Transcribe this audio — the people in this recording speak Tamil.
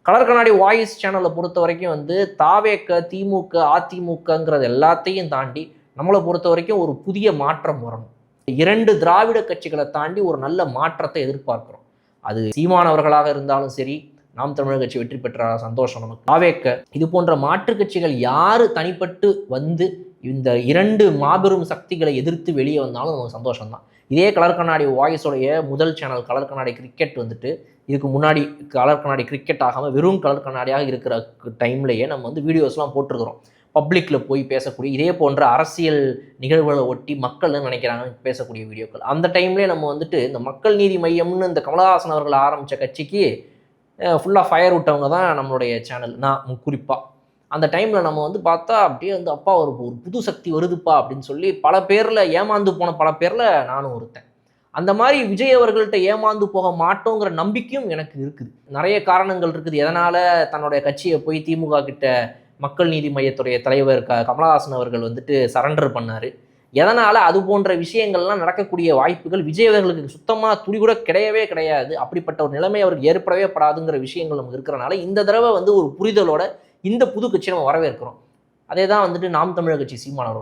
கலர் கண்ணாடி வாய்ஸ் சேனலை பொறுத்த வரைக்கும் வந்து தாவேக்க, திமுக, அதிமுகங்கிறது எல்லாத்தையும் தாண்டி நம்மளை பொறுத்த வரைக்கும் ஒரு புதிய மாற்றம் வரணும். 2 திராவிட கட்சிகளை தாண்டி ஒரு நல்ல மாற்றத்தை எதிர்பார்க்கிறோம். அது சீமானவர்களாக இருந்தாலும் சரி, நாம் தமிழர் கட்சி வெற்றி பெற்ற சந்தோஷம் நமக்கு. தாவேக்க இது போன்ற மாற்று கட்சிகள் யாரு தனிப்பட்டு வந்து இந்த 2 மாபெரும் சக்திகளை எதிர்த்து வெளியே வந்தாலும் நமக்கு சந்தோஷம் தான். இதே கலர் கண்ணாடி வாய்ஸோடைய முதல் சேனல் கலர் கண்ணாடி கிரிக்கெட் வந்துட்டு இதுக்கு முன்னாடி கலர் கண்ணாடி கிரிக்கெட் ஆகாமல் வெறும் கலர் கண்ணாடியாக இருக்கிற டைம்லேயே நம்ம வந்து வீடியோஸ்லாம் போட்டிருக்கிறோம். பப்ளிக்கில் போய் பேசக்கூடிய இதே போன்ற அரசியல் நிகழ்வுகளை ஒட்டி மக்கள் நினைக்கிறாங்க பேசக்கூடிய வீடியோக்கள். அந்த டைம்லேயே நம்ம வந்துட்டு இந்த மக்கள் நீதி மையம்னு இந்த கமலஹாசன் அவர்கள் ஆரம்பித்த கட்சிக்கு ஃபுல்லாக ஃபயர் விட்டவங்க தான் நம்மளுடைய சேனல். நான் குறிப்பாக அந்த டைமில் நம்ம வந்து பார்த்தா அப்படியே வந்து அப்பா ஒரு புது சக்தி வருதுப்பா அப்படின்னு சொல்லி பல பேரில் ஏமாந்து போன பல பேரில் நானும் ஒருத்தன். அந்த மாதிரி விஜய் அவர்கள்ட்ட ஏமாந்து போக மாட்டோங்கிற நம்பிக்கையும் எனக்கு இருக்குது. நிறைய காரணங்கள் இருக்குது எதனால் தன்னுடைய கட்சியை போய் திமுக கிட்ட மக்கள் நீதி மையத்துடைய தலைவர் கமலஹாசன் அவர்கள் வந்துட்டு சரண்டர் பண்ணார். எதனால் அது போன்ற விஷயங்கள்லாம் நடக்கக்கூடிய வாய்ப்புகள் விஜய் அவர்களுக்கு சுத்தமாக துளி கூட கிடையவே கிடையாது. அப்படிப்பட்ட ஒரு நிலைமை அவருக்கு ஏற்படவே படாதுங்கிற விஷயங்கள் நமக்கு இருக்கிறனால இந்த தடவை வந்து ஒரு புரிதலோட இந்த புது கட்சி நம்ம வரவேற்கிறோம். அதே தான் வந்துட்டு நாம் தமிழர் கட்சி சீமானவர்கள்